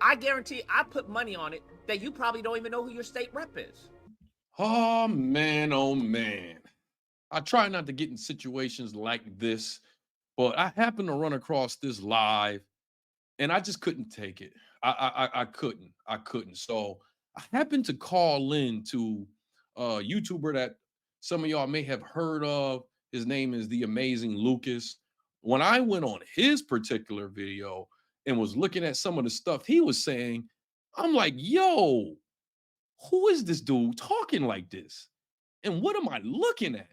I guarantee I put money on it that you probably don't even know who your state rep is. Oh man, I try not to get in situations like this, but I happened to run across this live and I just couldn't take it. I couldn't. So I happened to call in to a YouTuber that some of y'all may have heard of. His name is The Amazing Lucas. When I went on his particular video and was looking at some of the stuff he was saying, I'm like, yo, who is this dude talking like this? And what am I looking at?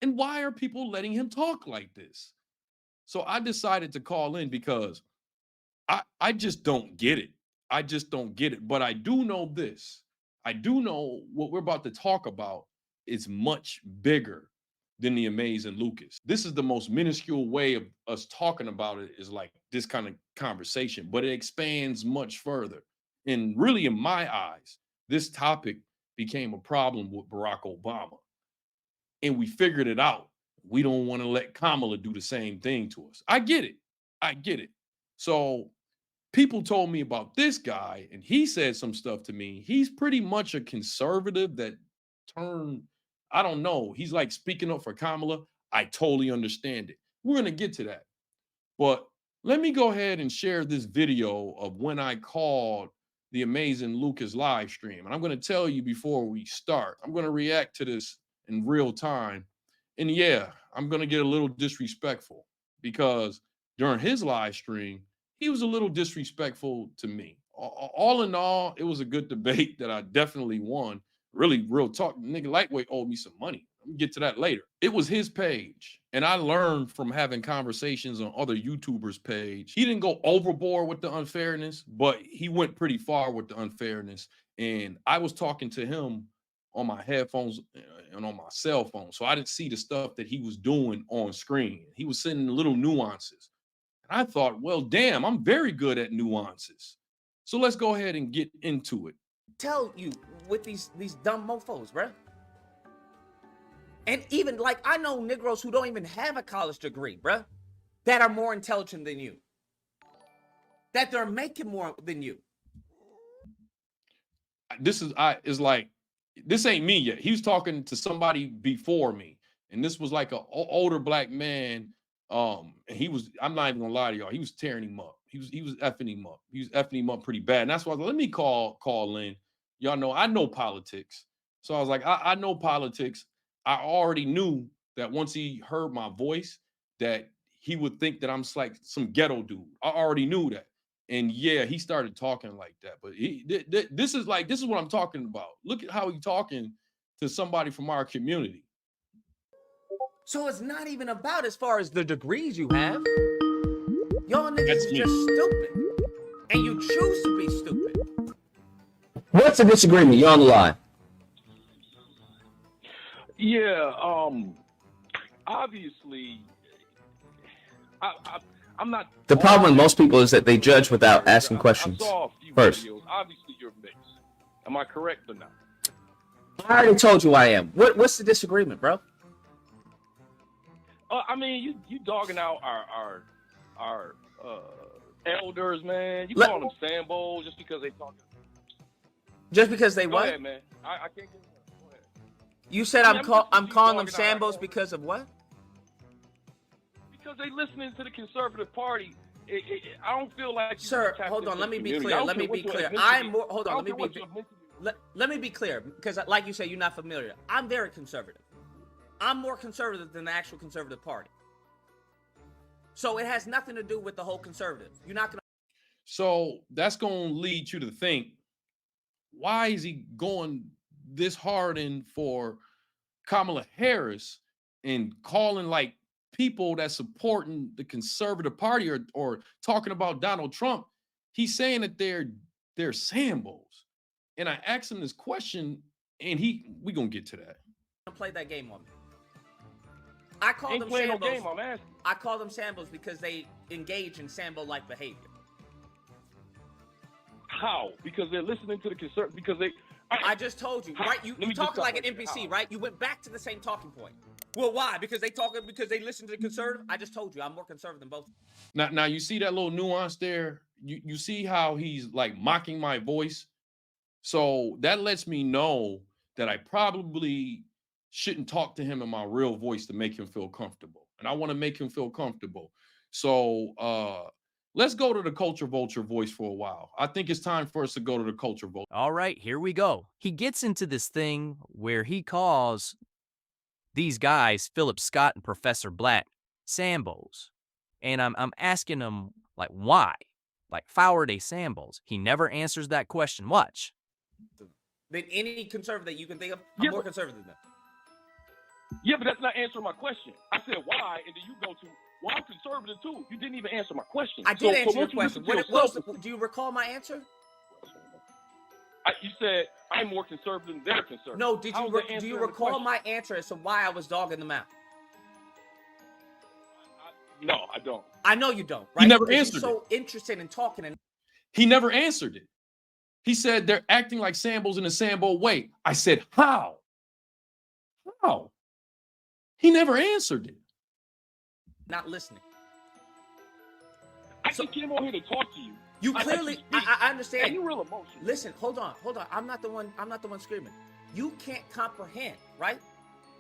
And why are people letting him talk like this? So I decided to call in because I just don't get it. I just don't get it. But I do know this. I do know what we're about to talk about is much bigger than The Amazing Lucas. This is the most minuscule way of us talking about it, is like this kind of conversation, but it expands much further. And really, in my eyes, this topic became a problem with Barack Obama. And we figured it out. We don't want to let Kamala do the same thing to us. I get it. I get it. So people told me about this guy, and he said some stuff to me. He's pretty much a conservative that turned, I don't know, he's like speaking up for Kamala. I totally understand it. We're going to get to that. But let me go ahead and share this video of when I called The Amazing Lucas live stream. And I'm going to tell you before we start, I'm going to react to this in real time. And yeah, I'm going to get a little disrespectful because during his live stream, he was a little disrespectful to me. All in all, it was a good debate that I definitely won. Really, real talk. Nigga Lightweight owed me some money. I'll get to that later. It was his page. And I learned from having conversations on other YouTubers' page. He didn't go overboard with the unfairness, but he went pretty far with the unfairness. And I was talking to him on my headphones and on my cell phone. So I didn't see the stuff that he was doing on screen. He was sending little nuances. And I thought, well, damn, I'm very good at nuances. So let's go ahead and get into it. Tell you with these dumb mofos, bruh. And even like I know Negroes who don't even have a college degree, bruh, that are more intelligent than you. That they're making more than you. This ain't me yet. He was talking to somebody before me. And this was like an older black man. And I'm not even gonna lie to y'all, he was tearing him up. He was effing him up. He was effing him up pretty bad. And that's why I was like, let me call in. Y'all know I know politics. So I was like, I know politics. I already knew that once he heard my voice, that he would think that I'm like some ghetto dude. I already knew that. And yeah, he started talking like that. But this is what I'm talking about. Look at how he's talking to somebody from our community. So it's not even about as far as the degrees you have. Y'all niggas is just stupid. And you choose to be stupid. What's the disagreement? You're on the line. Yeah, obviously, I'm not. The problem with most people is that they judge without asking questions I saw a few first. Videos. Obviously, you're mixed. Am I correct or not? I already told you I am. What's the disagreement, bro? I mean, you dogging out our elders, man. You call them Sambos just because they talking. Just because they Go what? ahead, man. I can't get it. Go ahead. You said I'm calling them Sambos because of what? Because they listening to the conservative party. I don't feel like. Sir, hold on. Let me be clear. Let me be clear. I'm more. Hold on. Let me be clear, because like you said, you're not familiar. I'm very conservative. I'm more conservative than the actual conservative party. So it has nothing to do with the whole conservative. You're not gonna. So that's gonna lead you to think, why is he going this hard in for Kamala Harris and calling like people that supporting the conservative party or talking about Donald Trump? He's saying that they're Sambos. And I asked him this question, and we gonna get to that. Play that game on me. I call them Sambos. No game, I call them Sambos because they engage in Sambo-like behavior. How? Because they're listening to the conservative. Because they. I just told you, right? You talking like an NPC, right? You went back to the same talking point. Well, why? Because they listen to the conservative. I just told you, I'm more conservative than both. Now you see that little nuance there. you see how he's like mocking my voice? So that lets me know that I probably shouldn't talk to him in my real voice to make him feel comfortable. And I want to make him feel comfortable. So let's go to the culture vulture voice for a while. I think it's time for us to go to the culture vulture. All right, here we go. He gets into this thing where he calls these guys, Philip Scott and Professor Black, Sambos. And I'm asking him, like, why? Like, how are they Sambos? He never answers that question. Watch. Than any conservative that you can think of, I'm more conservative than them. Yeah, but that's not answering my question. I said why, and then you go to, well, I'm conservative too. You didn't even answer my question. I did answer your question. Do you recall my answer? You said I'm more conservative than they're conservative. No, do you recall my answer as to why I was dogging them out? No, I don't. I know you don't, right? He never answered it. So interested in talking. And he never answered it. He said they're acting like Sambos in a Sambo way. I said, how? How? He never answered it. Not listening. I just came on here to talk to you. You clearly, I understand. And you're real emotional. Listen, hold on. I'm not the one screaming. You can't comprehend, right?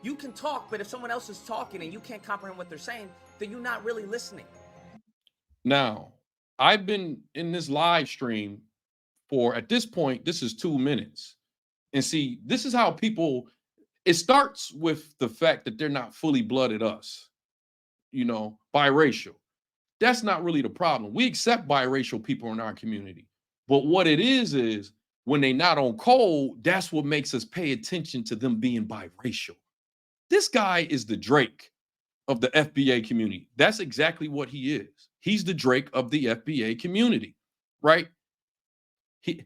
You can talk, but if someone else is talking and you can't comprehend what they're saying, then you're not really listening. Now, I've been in this live stream for, at this point, this is 2 minutes. And see, this is how people, it starts with the fact that they're not fully blooded us, you know, biracial. That's not really the problem. We accept biracial people in our community. But what it is when they're not on code, that's what makes us pay attention to them being biracial. This guy is the Drake of the FBA community. That's exactly what he is. He's the Drake of the FBA community, right?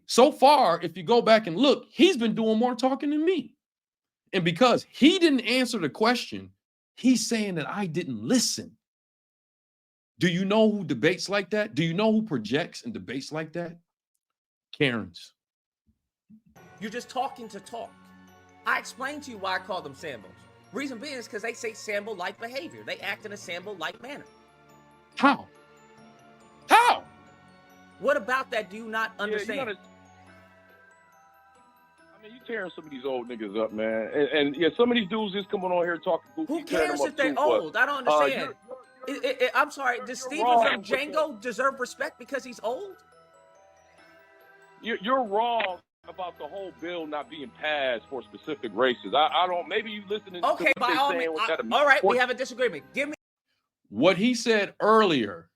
So far, if you go back and look, he's been doing more talking than me. And because he didn't answer the question, he's saying that I didn't listen. Do you know who debates like that? Do you know who projects and debates like that? Karens. You're just talking to talk. I explained to you why I call them Sambos. Reason being is because they say Sambo-like behavior. They act in a Sambo-like manner. How? How? What about that do you not understand? Yeah, I mean, you tearing some of these old niggas up, man. And yeah, some of these dudes just coming on here talking goofy. Who cares if they're old? I don't understand. I'm sorry. Does Steven from Django deserve respect because he's old? You're wrong about the whole bill not being passed for specific races. I don't. Maybe you listening. Okay, to by all means. All right, we have a disagreement. Give me. What he said earlier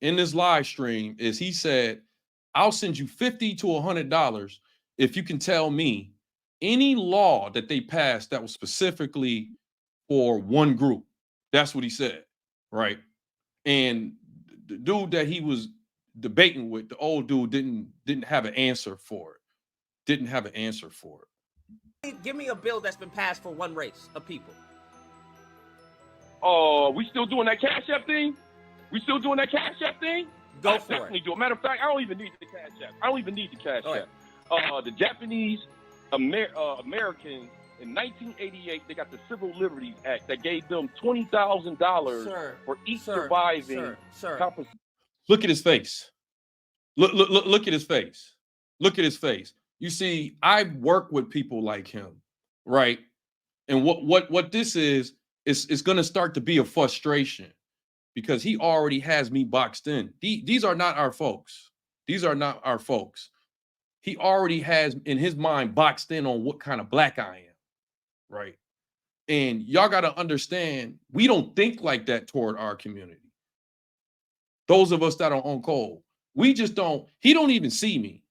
in this live stream is he said, "I'll send you $50 to $100 if you can tell me any law that they passed that was specifically for one group." That's what he said. Right. And the dude that he was debating with, the old dude, didn't have an answer for it. Didn't have an answer for it. Give me a bill that's been passed for one race of people. Oh, we still doing that CashApp thing? We still doing that CashApp thing? Go for it. Do it. Matter of fact, I don't even need the CashApp. I don't even need the CashApp. The Japanese Americans in 1988, they got the Civil Liberties Act that gave them $20,000 for each surviving. Look at his face. Look at his face. Look at his face. You see, I've worked with people like him, right? And what this is going to start to be a frustration because he already has me boxed in. These are not our folks. These are not our folks. He already has in his mind boxed in on what kind of black I am. Right. And y'all got to understand, we don't think like that toward our community. Those of us that are on call, we just don't. He don't even see me.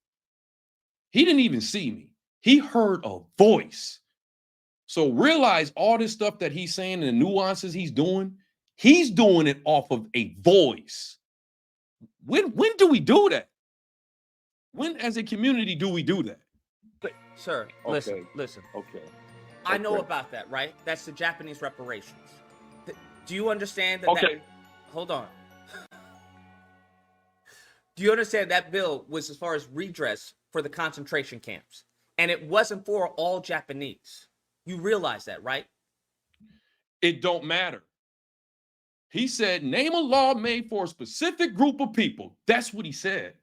He didn't even see me. He heard a voice. So realize all this stuff that he's saying and the nuances he's doing it off of a voice. When do we do that? When as a community do we do that? Sir, listen. Okay. I know about that, right? That's the Japanese reparations. Do you understand that? Hold on. Do you understand that bill was as far as redress for the concentration camps? And it wasn't for all Japanese. You realize that, right? It don't matter. He said, name a law made for a specific group of people. That's what he said.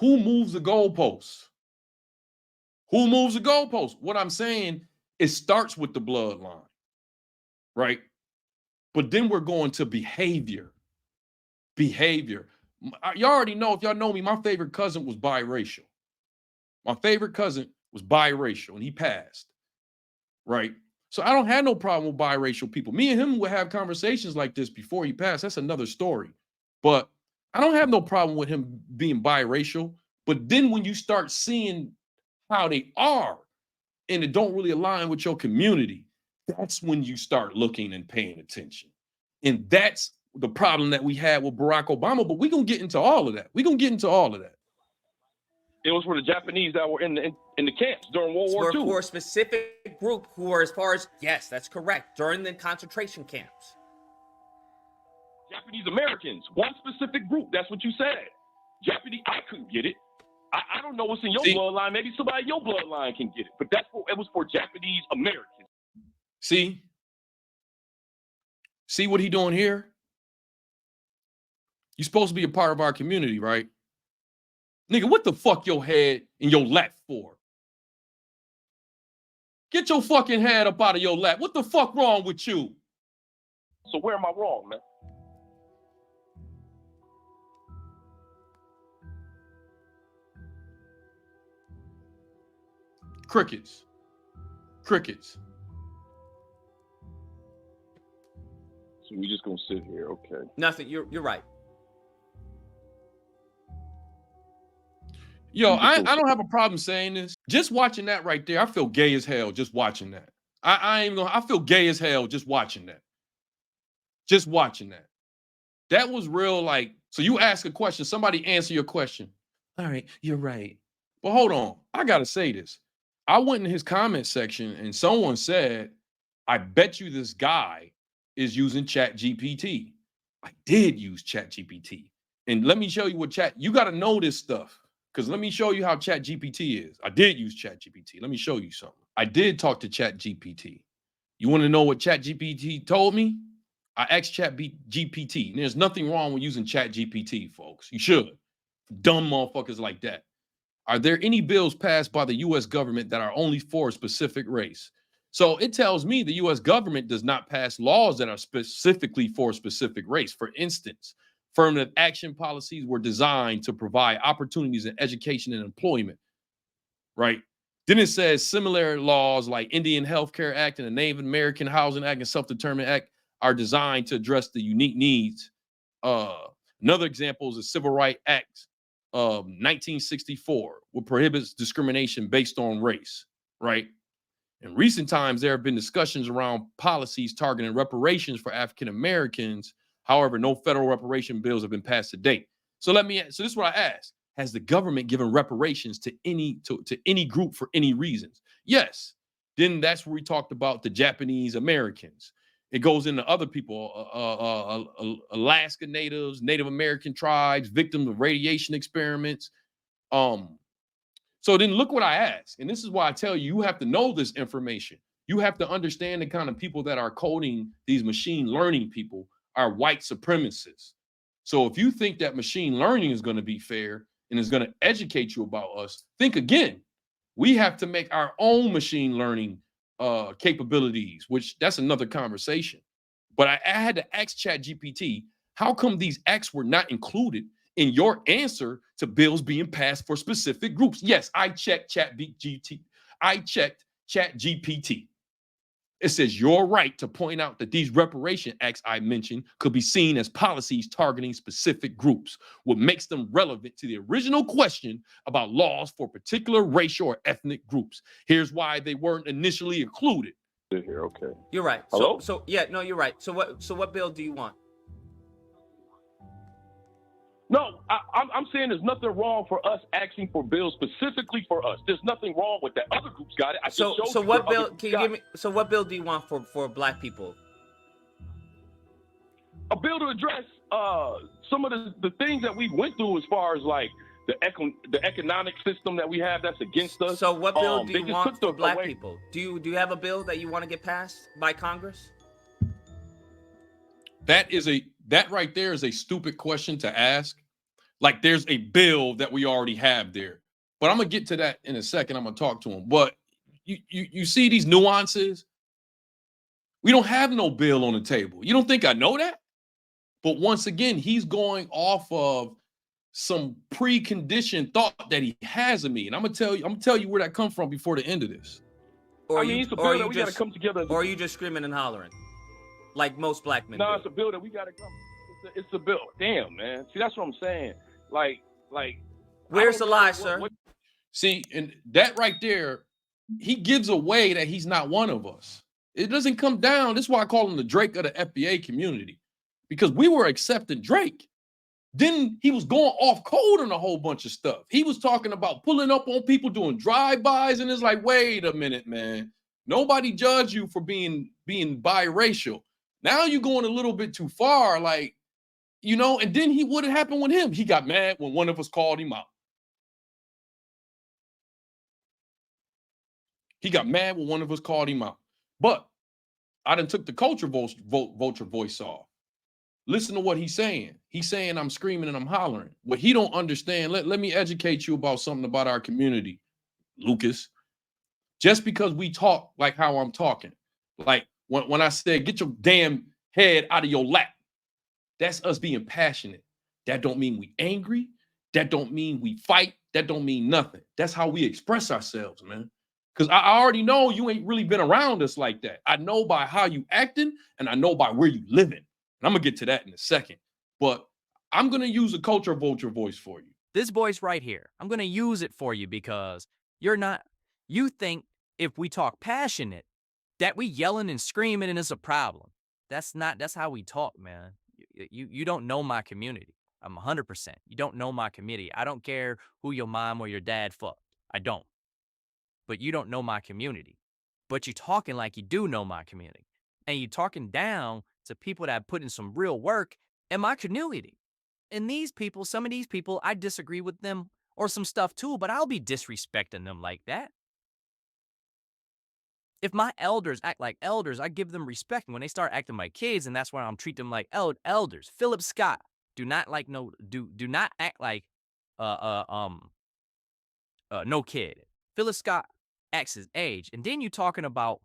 Who moves the goalposts? Who moves the goalposts? What I'm saying, it starts with the bloodline, right? But then we're going to behavior. Behavior. You already know, if y'all know me, my favorite cousin was biracial. My favorite cousin was biracial, and he passed, right? So I don't have no problem with biracial people. Me and him would have conversations like this before he passed. That's another story. But I don't have no problem with him being biracial. But then when you start seeing how they are and it don't really align with your community, that's when you start looking and paying attention. And that's the problem that we had with Barack Obama. But we're going to get into all of that. We're going to get into all of that. It was for the Japanese that were in the camps during World War II. For a specific group who were, as far as, yes, that's correct, during the concentration camps. Japanese Americans, one specific group. That's what you said. Japanese, I couldn't get it. I don't know what's in your bloodline. Maybe somebody in your bloodline can get it. But it was for Japanese Americans. See what he doing here? You're supposed to be a part of our community, right? Nigga, what the fuck your head in your lap for? Get your fucking head up out of your lap. What the fuck wrong with you? So where am I wrong, man? Crickets. Crickets. So we just gonna sit here, okay? Nothing. You're right. Yo, I don't have a problem saying this. Just watching that right there, I feel gay as hell just watching that. I feel gay as hell just watching that. Just watching that. That was real, like, so you ask a question, somebody answer your question. All right, you're right. But hold on, I gotta say this. I went in his comment section and someone said, I bet you this guy is using ChatGPT. I did use ChatGPT. And let me show you you gotta know this stuff. Because let me show you how ChatGPT is. I did use ChatGPT. Let me show you something. I did talk to ChatGPT. You want to know what ChatGPT told me? I asked ChatGPT. And there's nothing wrong with using ChatGPT, folks. You should. Dumb motherfuckers like that. Are there any bills passed by the U.S. government that are only for a specific race? So it tells me the U.S. government does not pass laws that are specifically for a specific race. For instance, affirmative action policies were designed to provide opportunities in education and employment, right? Then it says similar laws like Indian Healthcare Act and the Native American Housing Act and Self-Determination Act are designed to address the unique needs. Another example is the Civil Rights Act of 1964, which prohibits discrimination based on race, right? In recent times, there have been discussions around policies targeting reparations for African Americans. However, no federal reparation bills have been passed to date. So this is what I asked. Has the government given reparations to any group for any reasons? Yes. Then that's where we talked about the Japanese Americans. It goes into other people, Alaska natives, Native American tribes, victims of radiation experiments. So then look what I asked. And this is why I tell you, you have to know this information. You have to understand the kind of people that are coding these machine learning people are white supremacists. So if you think that machine learning is going to be fair and is going to educate you about us, think again. We have to make our own machine learning capabilities, which that's another conversation. But I had to ask ChatGPT, how come these acts were not included in your answer to bills being passed for specific groups? Yes, I checked ChatGPT. I checked ChatGPT. It says you're right to point out that these reparation acts I mentioned could be seen as policies targeting specific groups, what makes them relevant to the original question about laws for particular racial or ethnic groups. Here's why they weren't initially included. Here, okay. You're right. Hello? So yeah, no, you're right. So what bill do you want? No, I'm saying there's nothing wrong for us asking for bills specifically for us. There's nothing wrong with that. Other groups got it. So what bill can you give me? So what bill do you want for Black people? A bill to address some of the things that we went through as far as like the economic system that we have that's against us. So what bill do you want for Black people? Do you have a bill that you want to get passed by Congress? That right there is a stupid question to ask. like there's a bill that we already have there. But I'm gonna get to that in a second. I'm gonna talk to him. But you see these nuances? We don't have no bill on the table. You don't think I know that? But once again, he's going off of some preconditioned thought that he has of me. And I'm gonna tell you where that comes from before the end of this. Or I mean, it's a bill that we gotta come together. Or are you just screaming and hollering? Like most black men. No, it's a bill that we gotta come. It's a bill. Damn, man. See, that's what I'm saying. Like. Where's the lie, sir? See, and that right there, he gives away that he's not one of us. It doesn't come down. This is why I call him the Drake of the FBA community, because we were accepting Drake. Then he was going off code on a whole bunch of stuff. He was talking about pulling up on people doing drive-bys, and it's like, wait a minute, man. Nobody judged you for being biracial. Now you're going a little bit too far, like, you know. And then what had happened with him? He got mad when one of us called him out. He got mad when one of us called him out. But I done took the culture vulture voice off. Listen to what he's saying. He's saying I'm screaming and I'm hollering. What he don't understand, let me educate you about something about our community, Lucas. Just because we talk like how I'm talking, like when I said, get your damn head out of your lap, that's us being passionate. That don't mean we angry. That don't mean we fight. That don't mean nothing. That's how we express ourselves, man. Because I already know you ain't really been around us like that. I know by how you acting, and I know by where you living. And I'm going to get to that in a second. But I'm going to use a culture vulture voice for you. This voice right here, I'm going to use it for you because you think if we talk passionate, that we yelling and screaming and it's a problem. That's how we talk, man. You don't know my community. I'm 100%. You don't know my community. I don't care who your mom or your dad fucked. I don't. But you don't know my community. But you're talking like you do know my community. And you're talking down to people that put in some real work in my community. And these people, some of these people, I disagree with them or some stuff too, but I'll be disrespecting them like that. If my elders act like elders, I give them respect. And when they start acting like kids, and that's why I'm treat them like elders. Philip Scott, do not act like no kid. Philip Scott acts his age. And then you talking about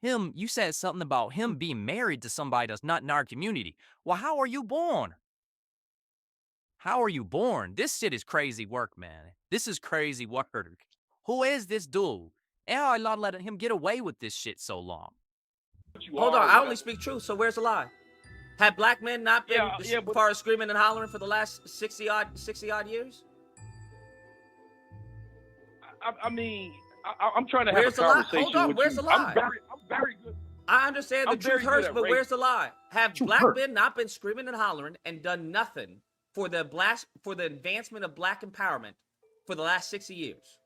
him, you said something about him being married to somebody that's not in our community. Well, how are you born? How are you born? This shit is crazy work, man. This is crazy work. Who is this dude? And how I let him get away with this shit so long? Hold on, I only speak truth, so where's the lie? Have black men not been far as screaming and hollering for the last 60 odd years? I'm trying to have a conversation. Hold on, where's the lie? I'm very good. I understand the truth hurts, but where's the lie? Have black men not been screaming and hollering and done nothing for the advancement of black empowerment for the last 60 years?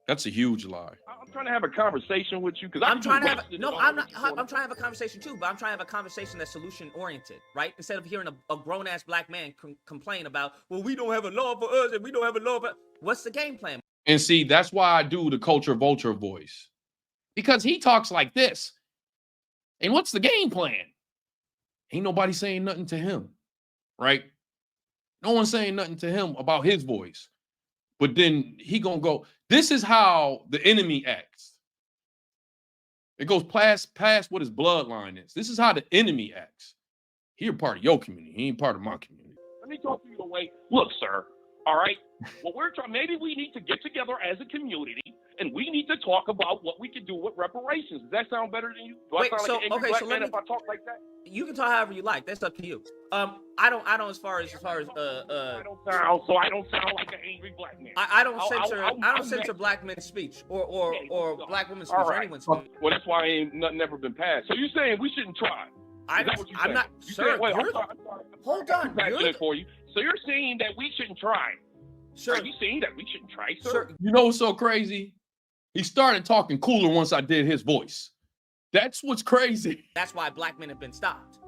That's a huge lie. I'm trying to have a conversation with you because I'm trying to have I'm trying to have a conversation too, but I'm trying to have a conversation that's solution oriented, right? Instead of hearing a grown ass black man complain about, well, we don't have a law for us and we don't have a law for. What's the game plan? And see, that's why I do the culture vulture voice, because he talks like this. And what's the game plan? Ain't nobody saying nothing to him, right? No one's saying nothing to him about his voice. But then he gonna go, this is how the enemy acts. It goes past what his bloodline is. This is how the enemy acts. He a part of your community. He ain't part of my community. Let me talk to you away. Look, sir, all right? Well, maybe we need to get together as a community, and we need to talk about what we can do with reparations. Does that sound better than you? Do I sound like an angry black man if I talk like that? You can talk however you like. That's up to you. I don't as far as I don't sound like an angry black man. I don't censor black men's speech or black women's speech or anyone's speech. Well, that's why ain't nothing never been passed. So you're saying we shouldn't try? I'm not. Sir, hold on. For you. So you're saying that we shouldn't try? Sure. Are you saying that we shouldn't try, sir? You know what's so crazy? He started talking cooler once I did his voice. That's what's crazy. That's why black men have been stopped.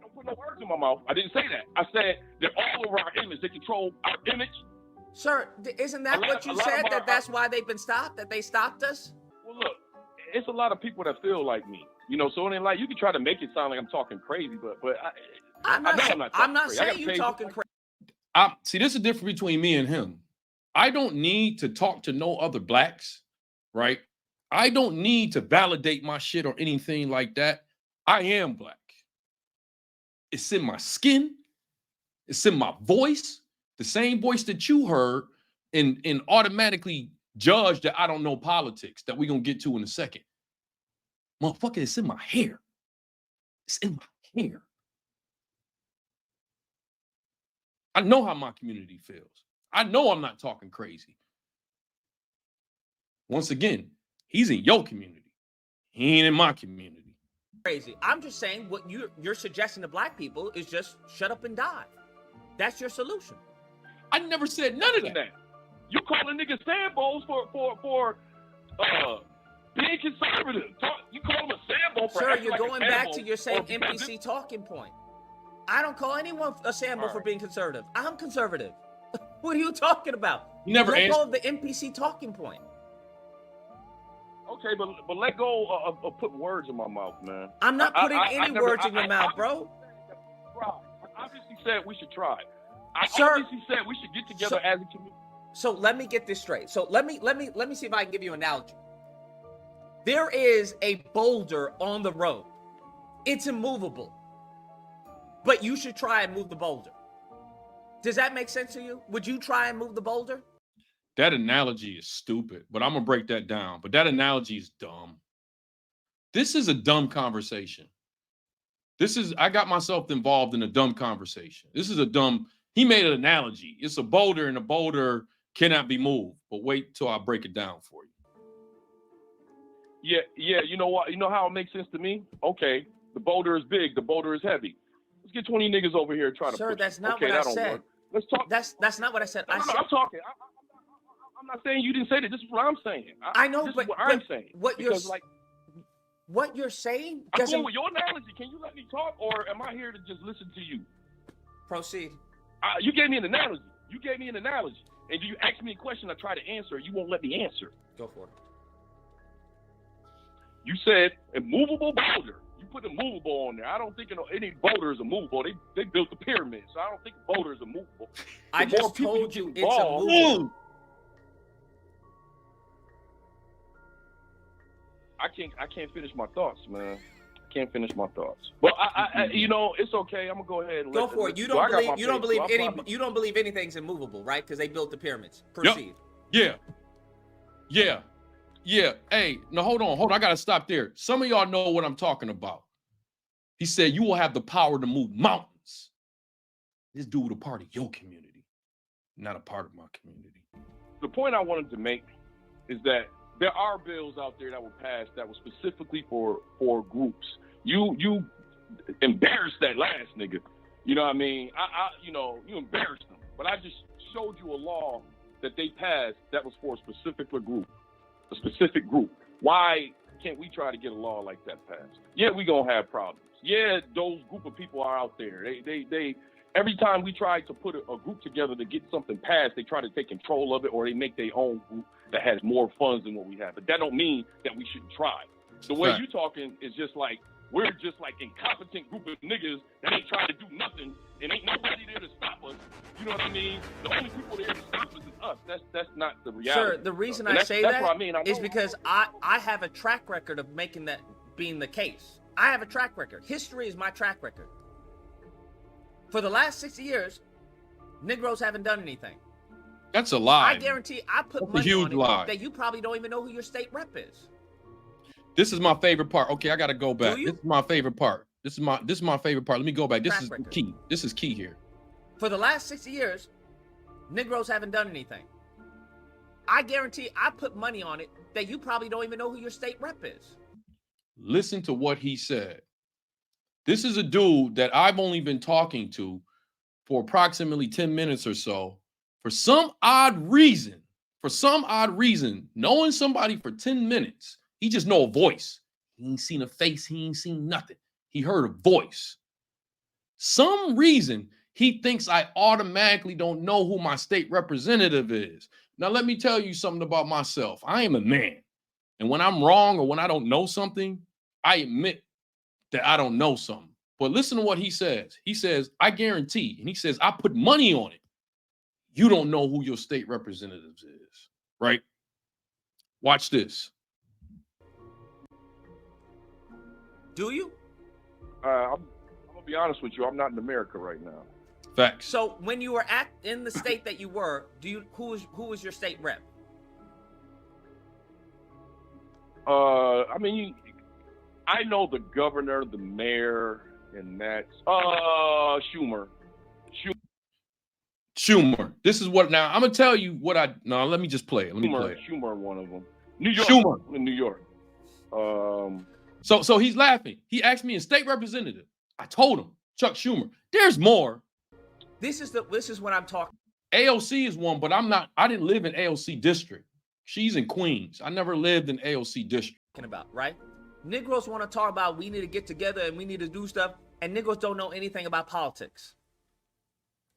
Don't put no words in my mouth. I didn't say that. I said they're all over our image. They control our image. Sir, isn't that what you said? That's why they've been stopped? That they stopped us? Well, look, it's a lot of people that feel like me. You know, so it ain't like you can try to make it sound like I'm talking crazy, but I'm not saying you talking crazy. See, this is the difference between me and him. I don't need to talk to no other blacks, right? I don't need to validate my shit or anything like that. I am black. It's in my skin. It's in my voice. The same voice that you heard and automatically judge that I don't know politics that we're going to get to in a second. Motherfucker, it's in my hair. It's in my hair. I know how my community feels. I know I'm not talking crazy. Once again, he's in your community. He ain't in my community. Crazy. I'm just saying what you're suggesting to black people is just shut up and die. That's your solution. I never said none of that. You calling niggas Sambos for being conservative. You call them a Sambo for Sir, acting you're like going a back Sambo to your same or because NPC talking point. I don't call anyone a Sambo for being conservative. I'm conservative. What are you talking about? You never let go answered. of the NPC talking point. Okay, but let go of putting words in my mouth, man. I'm not putting any words in your mouth, I bro. obviously said we should try. I Sir, obviously said we should get together as a community. So let me get this straight. So let me see if I can give you an analogy. There is a boulder on the road. It's immovable. But you should try and move the boulder. Does that make sense to you? Would you try and move the boulder? That analogy is stupid, but I'm going to break that down. But that analogy is dumb. This is a dumb conversation. I got myself involved in a dumb conversation. He made an analogy. It's a boulder and a boulder cannot be moved. But wait till I break it down for you. Yeah, you know what? You know how it makes sense to me? Okay, the boulder is big, the boulder is heavy. Let's get 20 niggas over here and try to Sir, push that's it. not Okay, what I that don't said. work. Let's talk. That's not what I said. I'm talking. I'm not saying you didn't say that. This is what I'm saying. I know, this but is what I'm saying. what you're saying I'm doesn't going with your analogy. Can you let me talk, or am I here to just listen to you? proceed. You gave me an analogy. And you asked me a question I try to answer. You won't let me answer. Go for it. You said a movable boulder. You put a movable on there. I don't think any boulder is a movable. They built the pyramid, so I don't think a boulder is a movable. I just told you it's a movable. I can't finish my thoughts, man. I can't finish my thoughts. But I you know, it's okay. I'm gonna go ahead and go for it. You don't believe anything's immovable, right? Because they built the pyramids. Proceed. Yep. Yeah. Hey, no, hold on. I gotta stop there. Some of y'all know what I'm talking about. He said you will have the power to move mountains. This dude a part of your community, not a part of my community. The point I wanted to make is that there are bills out there that were passed that were specifically for groups. You embarrassed that last nigga. You know what I mean? You embarrassed them. But I just showed you a law that they passed that was for a specific group. Why can't we try to get a law like that passed? Yeah, we gonna have problems. Yeah, those group of people are out there. They every time we try to put a group together to get something passed, they try to take control of it, or they make their own group that has more funds than what we have. But that don't mean that we shouldn't try. The way you talking is just like we're just like incompetent group of niggas that ain't trying to do nothing, and ain't nobody there to stop us. You know what I mean? The only people there to stop us is us. That's not the reality. Sir, the reason I say that is because I have a track record of making that being the case. I have a track record. History is my track record. For the last 60 years, Negroes haven't done anything. That's a lie. I guarantee I put money on it that you probably don't even know who your state rep is. This is my favorite part. Okay, I gotta go back. Do you? This is my favorite part. This is my favorite part. Let me go back. This is record. key. This is key here. For the last 60 years, Negroes haven't done anything. I guarantee I put money on it that you probably don't even know who your state rep is. Listen to what he said. This is a dude that I've only been talking to for approximately 10 minutes or so. For some odd reason, knowing somebody for 10 minutes, he just know a voice. He ain't seen a face. He ain't seen nothing. He heard a voice. Some reason he thinks I automatically don't know who my state representative is. Now, let me tell you something about myself. I am a man. And when I'm wrong or when I don't know something, I admit that I don't know something. But listen to what he says. He says, I guarantee. And he says, I put money on it you don't know who your state representatives is, right? Watch this. Do you? I'm gonna be honest with you. I'm not in America right now. Facts. So when you were in the state that you were, who was your state rep? I mean, I know the governor, the mayor, and that's Schumer. Schumer. This is what now I'm gonna tell you what let me just play it. Let me play it. Schumer, one of them. New York. Schumer in New York. So he's laughing. He asked me a state representative. I told him, Chuck Schumer. There's more. This is what I'm talking. AOC is one, but I didn't live in AOC district. She's in Queens. I never lived in AOC district. About, right? Negroes want to talk about we need to get together and we need to do stuff, and Negroes don't know anything about politics.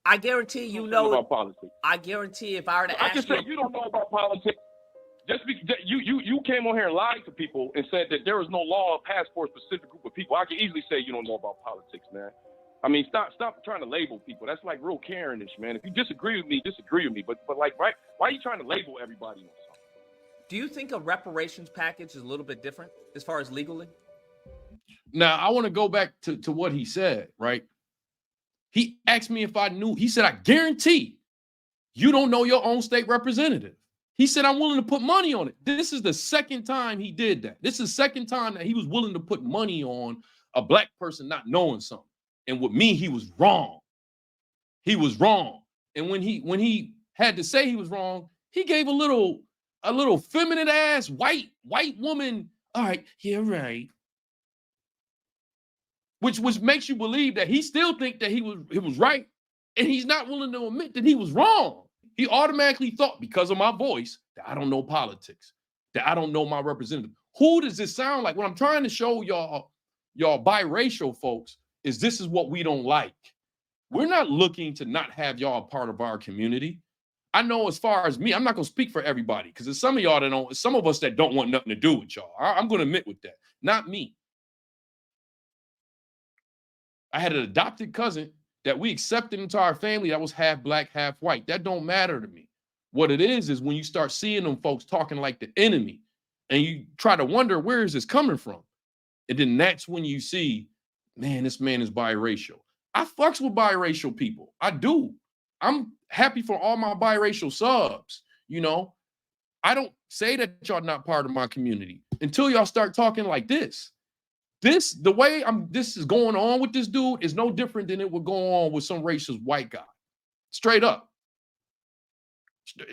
I guarantee you know about politics. I guarantee if I were to ask I can say you don't know about politics. Just because you came on here and lied to people and said that there was no law passed for a specific group of people. I can easily say you don't know about politics, man. I mean, stop trying to label people. That's like real Karen-ish, man. If you disagree with me, disagree with me. But like, right? Why are you trying to label everybody on something? Do you think a reparations package is a little bit different as far as legally? Now, I want to go back to what he said, right? He asked me if I knew. He said, I guarantee you don't know your own state representative. He said, I'm willing to put money on it. This is the second time he did that. This is the second time that he was willing to put money on a black person not knowing something. And with me, he was wrong. He was wrong. And when he had to say he was wrong, he gave a little feminine ass white woman. All right, yeah, right. Which makes you believe that he still think that he was right, and he's not willing to admit that he was wrong. He automatically thought, because of my voice, that I don't know politics, that I don't know my representative. Who does this sound like? What I'm trying to show y'all biracial folks is this is what we don't like. We're not looking to not have y'all a part of our community. I know as far as me, I'm not going to speak for everybody, because there's some of y'all that don't, some of us that don't want nothing to do with y'all. I'm going to admit with that. Not me. I had an adopted cousin that we accepted into our family that was half black, half white. That don't matter to me. What it is when you start seeing them folks talking like the enemy, and you try to wonder, where is this coming from? And then that's when you see, man, this man is biracial. I fucks with biracial people. I do. I'm happy for all my biracial subs. You know, I don't say that y'all not part of my community until y'all start talking like this. The way this is going on with this dude is no different than it would go on with some racist white guy. Straight up.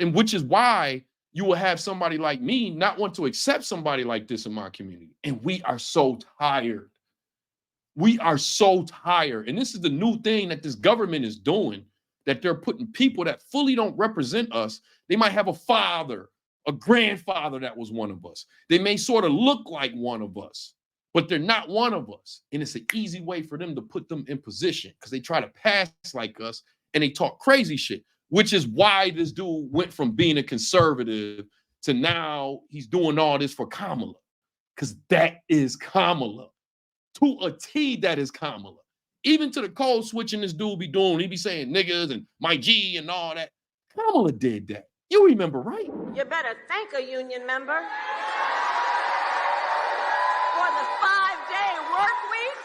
And which is why you will have somebody like me not want to accept somebody like this in my community. And we are so tired. We are so tired. And this is the new thing that this government is doing, that they're putting people that fully don't represent us. They might have a father, a grandfather that was one of us. They may sort of look like one of us, but they're not one of us. And it's an easy way for them to put them in position, because they try to pass like us and they talk crazy shit, which is why this dude went from being a conservative to now he's doing all this for Kamala, because that is Kamala. To a T, that is Kamala. Even to the code switching this dude be doing, he be saying niggas and my G and all that. Kamala did that. You remember, right? You better thank a union member for the 5-day work week.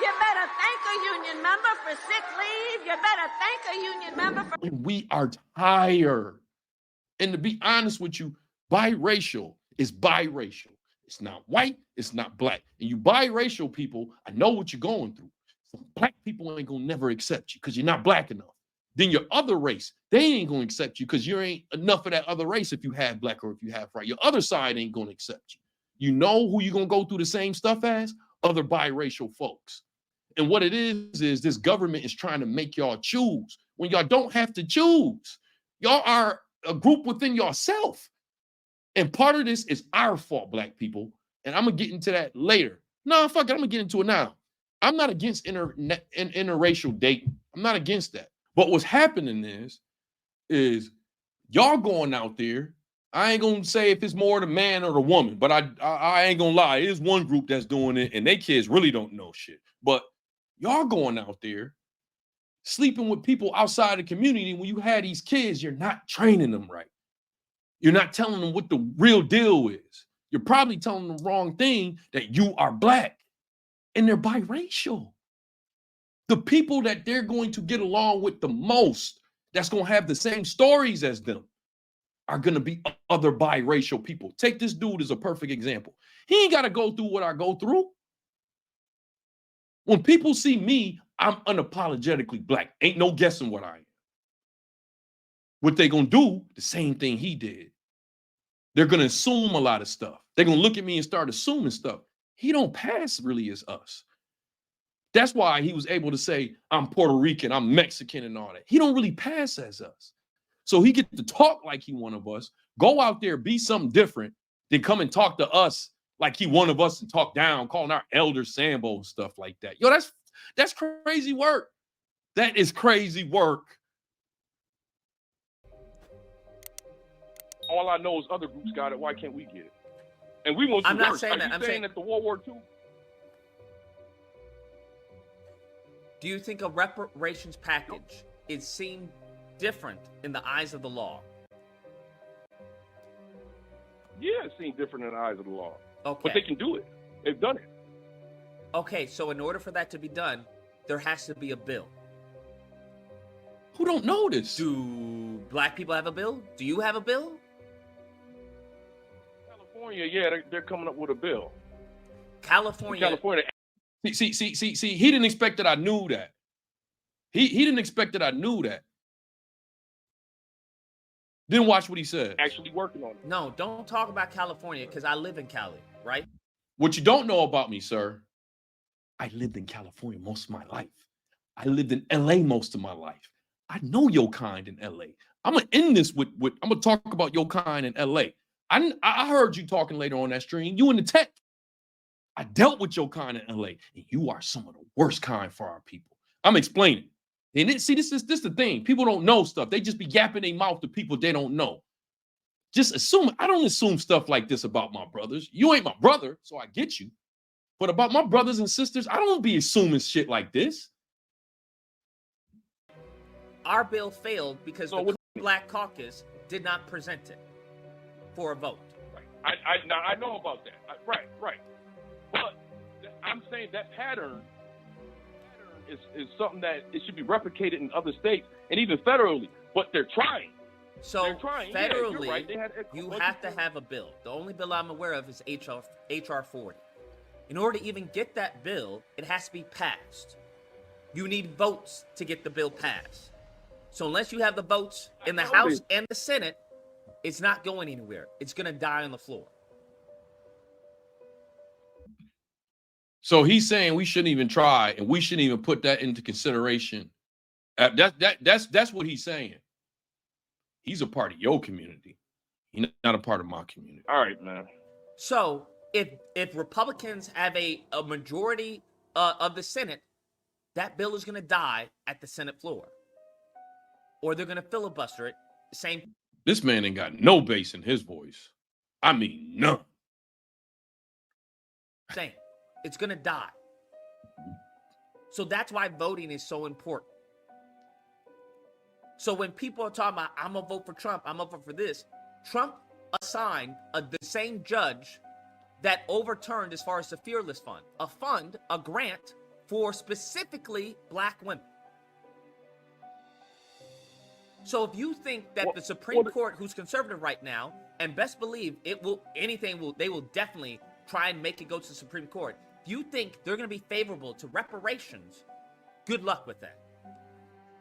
You better thank a union member for sick leave. You better thank a union member for... And we are tired. And to be honest with you, biracial is biracial. It's not white, it's not black. And you biracial people, I know what you're going through. Some black people ain't gonna never accept you because you're not black enough. Then your other race, they ain't gonna accept you because you ain't enough of that other race if you have black or if you have white. Your other side ain't gonna accept you. You know who you're gonna go through the same stuff as? Other biracial folks. And what it is this government is trying to make y'all choose when y'all don't have to choose. Y'all are a group within yourself. And part of this is our fault, black people. And I'm going to get into that later. No, fuck it. I'm going to get into it now. I'm not against interracial dating. I'm not against that. But what's happening is y'all going out there. I ain't going to say if it's more the man or the woman, but I ain't going to lie. It is one group that's doing it, and they kids really don't know shit. But y'all going out there sleeping with people outside the community. When you had these kids, you're not training them right. You're not telling them what the real deal is. You're probably telling them the wrong thing, that you are black, and they're biracial. The people that they're going to get along with the most, that's going to have the same stories as them, are going to be other biracial people. Take this dude as a perfect example. He ain't got to go through what I go through. When people see me, I'm unapologetically black. Ain't no guessing what I am. What they going to do, the same thing he did. They're going to assume a lot of stuff. They're going to look at me and start assuming stuff. He don't pass really as us. That's why he was able to say, I'm Puerto Rican, I'm Mexican and all that. He don't really pass as us. So he gets to talk like he one of us, go out there, be something different, then come and talk to us like he one of us and talk down, calling our elders Sambo and stuff like that. Yo, that's crazy work. That is crazy work. All I know is other groups got it. Why can't we get it? And we want to. I'm not saying that. I'm saying that the World War II. Do you think a reparations package is seen different in the eyes of the law? Yeah, it seems different in the eyes of the law. Okay. But they can do it. They've done it. Okay, so in order for that to be done, there has to be a bill. Who don't know this? Do black people have a bill? Do you have a bill? California, yeah, they're coming up with a bill. California. See, he didn't expect that I knew that. He didn't expect that I knew that. Then watch what he said. Actually working on it. No, don't talk about California because I live in Cali, right? What you don't know about me, sir, I lived in California most of my life. I lived in LA most of my life. I know your kind in LA. I'm gonna end this with I'm gonna talk about your kind in LA. I heard you talking later on that stream. You in the tech. I dealt with your kind in LA, and you are some of the worst kind for our people. I'm explaining. And this is the thing. People don't know stuff. They just be yapping their mouth to people they don't know. Just assume. I don't assume stuff like this about my brothers. You ain't my brother, so I get you. But about my brothers and sisters, I don't be assuming shit like this. Our bill failed because the Black Caucus did not present it for a vote. Right. I know about that. Right. But I'm saying that pattern is something that it should be replicated in other states and even federally. But they're trying. So they're trying. federally, yeah, you're right. you have to have a bill. The only bill I'm aware of is HR 40. In order to even get that bill, it has to be passed. You need votes to get the bill passed. So unless you have the votes in the House and the Senate, it's not going anywhere. It's going to die on the floor. So he's saying we shouldn't even try, and we shouldn't even put that into consideration. That's what he's saying. He's a part of your community. He's not a part of my community. All right, man. So if Republicans have a majority of the Senate, that bill is going to die at the Senate floor. Or they're going to filibuster it. Same. This man ain't got no bass in his voice. I mean, none. Same. It's going to die. So that's why voting is so important. So when people are talking about, I'm going to vote for Trump, I'm going to vote for this, Trump assigned the same judge that overturned, as far as the Fearless Fund, a grant for specifically black women. So if you think that the Supreme Court, who's conservative right now, and best believe they will definitely try and make it go to the Supreme Court. If you think they're going to be favorable to reparations, good luck with that.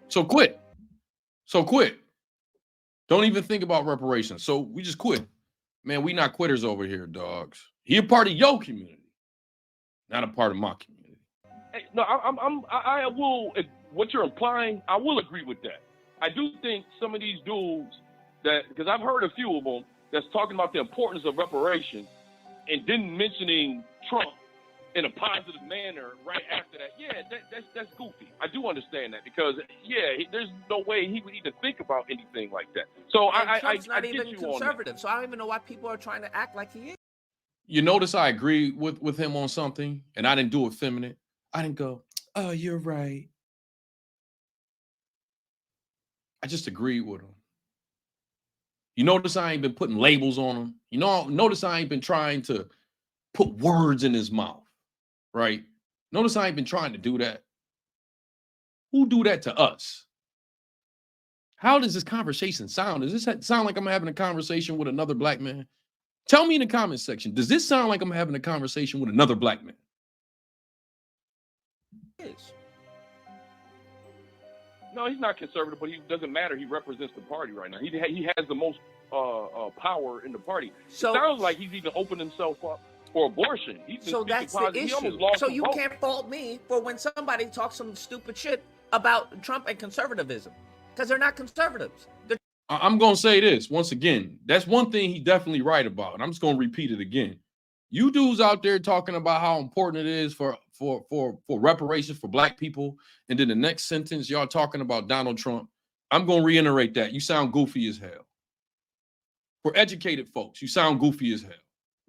So quit. Don't even think about reparations. So we just quit. Man, we not quitters over here, dogs. He a part of your community, not a part of my community. Hey, no, I will. What you're implying, I will agree with that. I do think some of these dudes because I've heard a few of them that's talking about the importance of reparations and then mentioning Trump in a positive manner right after that. Yeah, that's goofy. I do understand that because there's no way he would even think about anything like that. So Trump's not even get you conservative. on that. So I don't even know why people are trying to act like he is. You notice I agree with him on something, and I didn't do it feminine. I didn't go, oh, you're right. I just agreed with him. You notice I ain't been putting labels on him. You know, notice I ain't been trying to put words in his mouth, right? Notice I ain't been trying to do that. Who do that to us? How does this conversation sound? Does this sound like I'm having a conversation with another black man? Tell me in the comment section, does this sound like I'm having a conversation with another black man? No, he's not conservative, but he doesn't matter. He represents the party right now. He has the most power in the party. So, it sounds like he's even opened himself up for abortion. So that's the issue. So you can't fault me for when somebody talks some stupid shit about Trump and conservatism, because they're not conservatives. I'm going to say this once again. That's one thing he definitely right about, and I'm just going to repeat it again. You dudes out there talking about how important it is for reparations for black people, and then the next sentence y'all talking about Donald Trump. I'm going to reiterate that. You sound goofy as hell. For educated folks, you sound goofy as hell.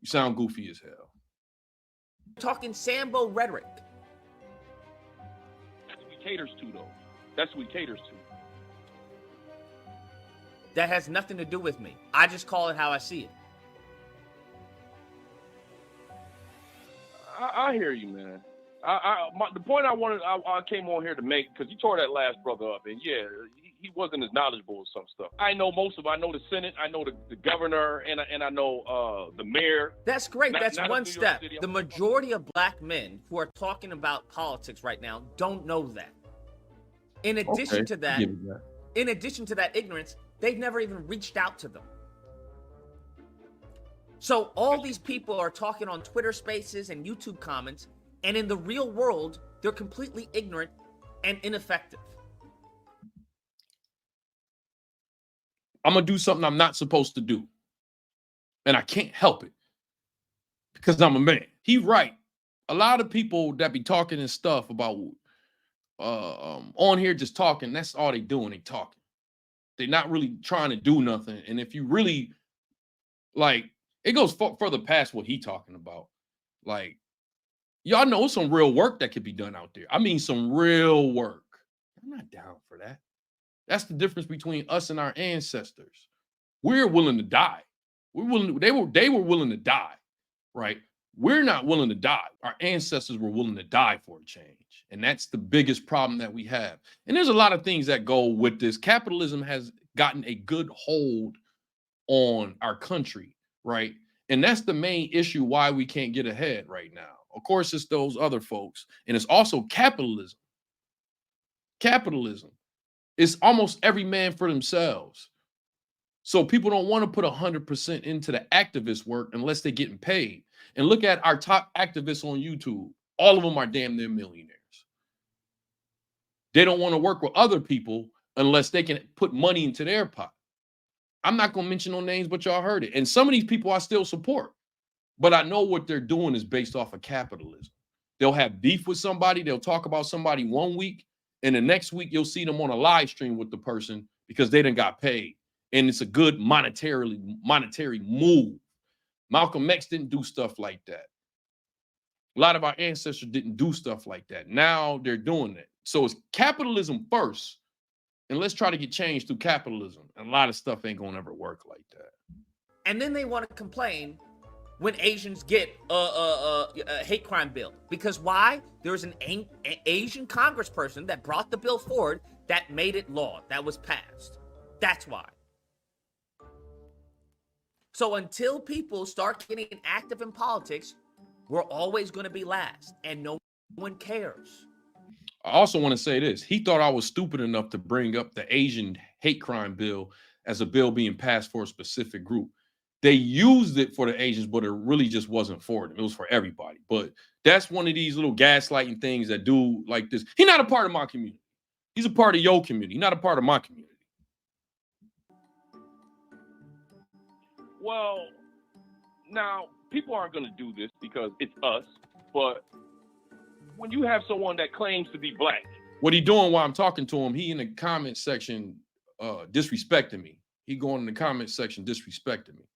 You sound goofy as hell. Talking Sambo rhetoric. That's what he caters to, though. That's what he caters to. That has nothing to do with me. I just call it how I see it. I hear you, man. The point I came on here to make, because you tore that last brother up, and yeah, he wasn't as knowledgeable as some stuff. I know most of it. I know the Senate, I know the governor, and I know the mayor. That's great. That's one step. The majority of black men who are talking about politics right now don't know that. In addition to that, ignorance, they've never even reached out to them. So all these people are talking on Twitter Spaces and YouTube comments, and in the real world, they're completely ignorant and ineffective. I'm going to do something I'm not supposed to do. And I can't help it because I'm a man. He right. A lot of people that be talking and stuff about on here just talking, that's all they doing. They talking. They're not really trying to do nothing. And if you really, like, it goes further past what he talking about. Like, y'all know some real work that could be done out there. I mean, some real work. I'm not down for that. That's the difference between us and our ancestors. We're willing to die. They were willing to die, right? We're not willing to die. Our ancestors were willing to die for a change. And that's the biggest problem that we have. And there's a lot of things that go with this. Capitalism has gotten a good hold on our country, right? And that's the main issue why we can't get ahead right now. Of course, it's those other folks. And it's also capitalism. Capitalism. It's almost every man for themselves. So people don't want to put 100% into the activist work unless they're getting paid. And look at our top activists on YouTube. All of them are damn near millionaires. They don't want to work with other people unless they can put money into their pot. I'm not going to mention no names, but y'all heard it. And some of these people I still support. But I know what they're doing is based off of capitalism. They'll have beef with somebody. They'll talk about somebody one week. And the next week, you'll see them on a live stream with the person because they done got paid. And it's a good monetary move. Malcolm X didn't do stuff like that. A lot of our ancestors didn't do stuff like that. Now they're doing it. So it's capitalism first. And let's try to get change through capitalism. And a lot of stuff ain't going to ever work like that. And then they want to complain when Asians get a hate crime bill. Because why? There's an Asian congressperson that brought the bill forward that made it law, that was passed. That's why. So until people start getting active in politics, we're always going to be last, and no one cares. I also want to say this. He thought I was stupid enough to bring up the Asian hate crime bill as a bill being passed for a specific group. They used it for the Asians, but it really just wasn't for them. It was for everybody. But that's one of these little gaslighting things that do like this. He's not a part of my community. He's a part of your community, not a part of my community. Well, now, people aren't going to do this because it's us, but when you have someone that claims to be black. What he doing while I'm talking to him, he in the comment section disrespecting me. He going in the comment section disrespecting me.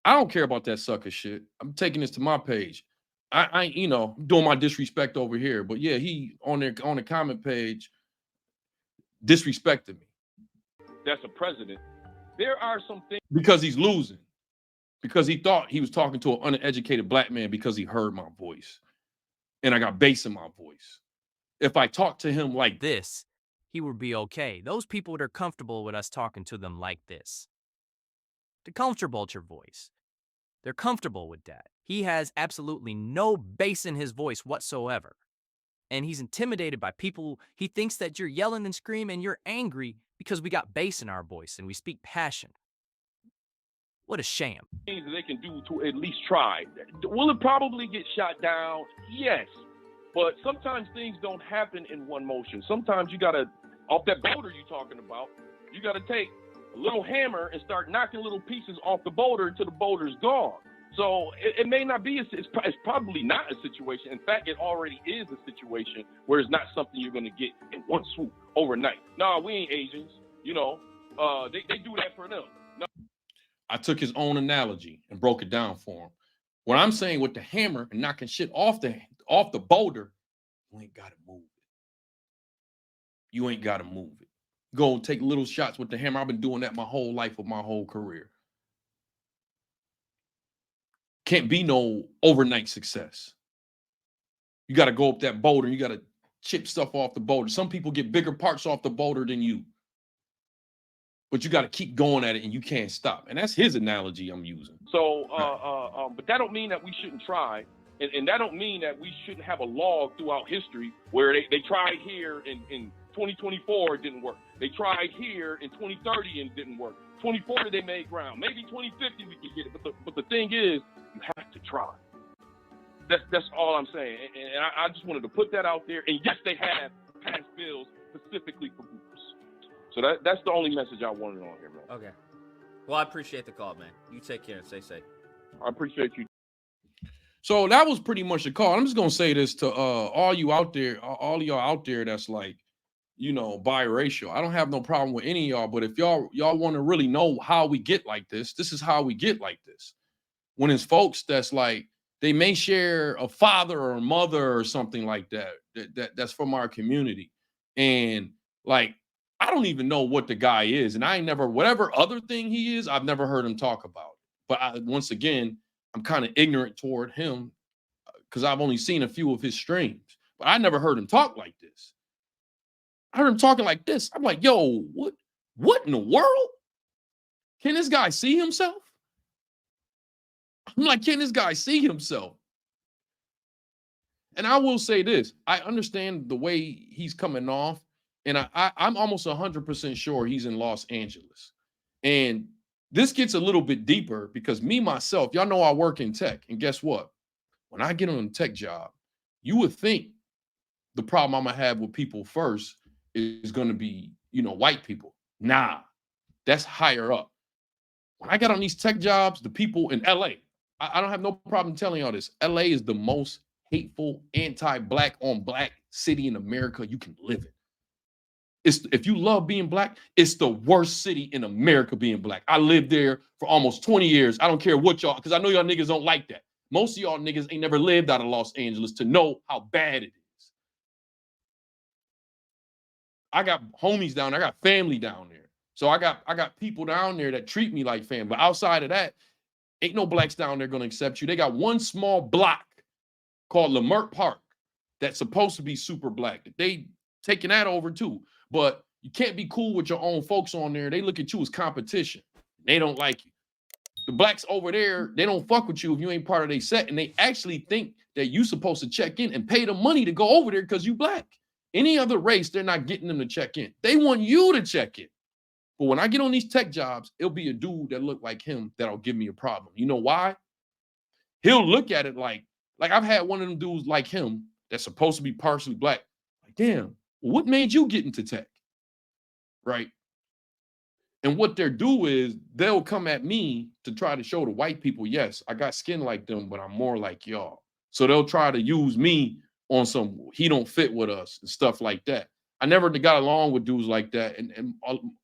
I don't care about that sucker shit. I'm taking this to my page. I you know, doing my disrespect over here. But yeah, he on the comment page disrespected me. that's a president, there are some things. Because he's losing. Because he thought he was talking to an uneducated black man because he heard my voice. And I got bass in my voice. If I talk to him like this, he would be okay. Those people that are comfortable with us talking to them like this. The culture vulture voice. They're comfortable with that. He has absolutely no bass in his voice whatsoever. And he's intimidated by people. He thinks that you're yelling and screaming and you're angry because we got bass in our voice and we speak passion. What a sham. Things that they can do to at least try. Will it probably get shot down? Yes. But sometimes things don't happen in one motion. Sometimes you got to, off that boulder you're talking about, you got to take a little hammer and start knocking little pieces off the boulder until the boulder's gone. So it may not be, it's probably not a situation. In fact, it already is a situation where it's not something you're going to get in one swoop overnight. No, we ain't Asians. You know, they do that for them. No. I took his own analogy and broke it down for him. What I'm saying with the hammer and knocking shit off the boulder, you ain't got to move it. You ain't got to move it. Go and take little shots with the hammer. I've been doing that my whole life of my whole career. Can't be no overnight success. You got to go up that boulder. You got to chip stuff off the boulder. Some people get bigger parts off the boulder than you. But you got to keep going at it and you can't stop. And that's his analogy I'm using. So, but that don't mean that we shouldn't try. And that don't mean that we shouldn't have a log throughout history where they tried here in 2024, it didn't work. They tried here in 2030 and it didn't work. 2040, they made ground. Maybe 2050, we can get it. But the thing is, you have to try. That's all I'm saying. And I just wanted to put that out there. And yes, they have passed bills specifically for boomers. So that's the only message I wanted on here, man. Okay. Well, I appreciate the call, man. You take care and stay safe. I appreciate you. So that was pretty much the call. I'm just gonna say this to all you out there, all of y'all out there that's like, you know, biracial. I don't have no problem with any of y'all, but if y'all want to really know how we get like this is how we get like this. When it's folks that's like, they may share a father or a mother or something like that's from our community. And like, I don't even know what the guy is. And I ain't never, whatever other thing he is, I've never heard him talk about. But once again, I'm kind of ignorant toward him because I've only seen a few of his streams. But I never heard him talk like this. I heard him talking like this. I'm like, yo, what in the world? Can this guy see himself? I'm like, can this guy see himself? And I will say this. I understand the way he's coming off. And I'm almost 100% sure he's in Los Angeles. And this gets a little bit deeper because me, myself, y'all know I work in tech. And guess what? When I get on a tech job, you would think the problem I'm going to have with people first is going to be, you know, white people. Nah, that's higher up. When I got on these tech jobs, the people in LA, I don't have no problem telling y'all this. LA is the most hateful, anti-black on black city in America you can live in. If you love being black, it's the worst city in America being black. I lived there for almost 20 years. I don't care what y'all, because I know y'all niggas don't like that. Most of y'all niggas ain't never lived out of Los Angeles to know how bad it is. I got homies down there. I got family down there. So I got people down there that treat me like family. But outside of that, ain't no blacks down there gonna accept you. They got one small block called Lamert Park that's supposed to be super black. They taking that over too. But you can't be cool with your own folks on there. They look at you as competition. They don't like you. The blacks over there, they don't fuck with you if you ain't part of their set. And they actually think that you supposed to check in and pay the money to go over there because you black. Any other race, they're not getting them to check in. They want you to check in. But when I get on these tech jobs, it'll be a dude that look like him that'll give me a problem. You know why? He'll look at it like I've had one of them dudes like him that's supposed to be partially black. Like, damn, what made you get into tech? Right? And what they'll do is they'll come at me to try to show the white people, yes, I got skin like them, but I'm more like y'all. So they'll try to use me on some, he don't fit with us and stuff like that. I never got along with dudes like that. And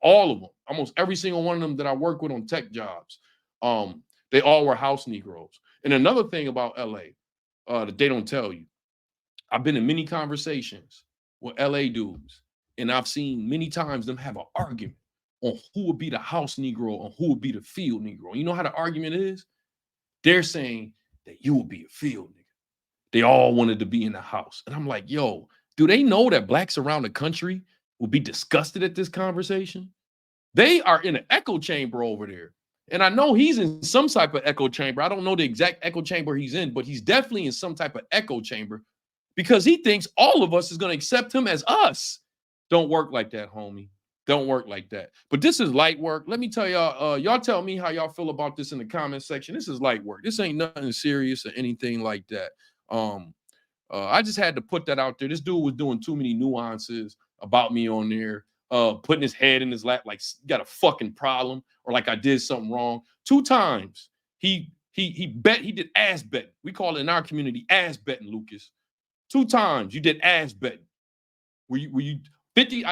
all of them, almost every single one of them that I work with on tech jobs, they all were house Negroes. And another thing about LA that they don't tell you, I've been in many conversations with LA dudes, and I've seen many times them have an argument on who would be the house Negro and who would be the field Negro. You know how the argument is? They're saying that you will be a field nigga. They all wanted to be in the house. And I'm like, yo, do they know that blacks around the country will be disgusted at this conversation? They are in an echo chamber over there. And I know he's in some type of echo chamber. I don't know the exact echo chamber he's in, but he's definitely in some type of echo chamber because he thinks all of us is going to accept him as us. Don't work like that, homie. Don't work like that. But this is light work. Let me tell y'all, y'all tell me how y'all feel about this in the comment section. This is light work. This ain't nothing serious or anything like that. I just had to put that out there. This dude was doing too many nuances about me on there, putting his head in his lap like he got a fucking problem or like I did something wrong. 2 times he did ass betting. We call it in our community ass betting, Lucas. 2 times you did ass betting. Were you $50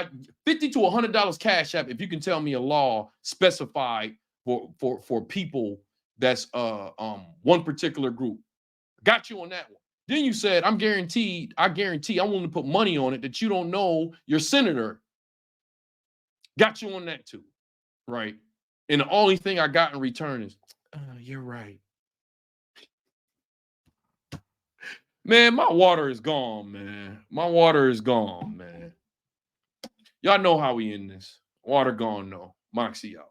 to $100 cash app if you can tell me a law specified for people that's one particular group. Got you on that one. Then you said, I guarantee I'm willing to put money on it that you don't know your senator. Got you on that too, right? And the only thing I got in return is, you're right. Man, my water is gone, man. My water is gone, man. Y'all know how we end this. Water gone, no. Moxy out.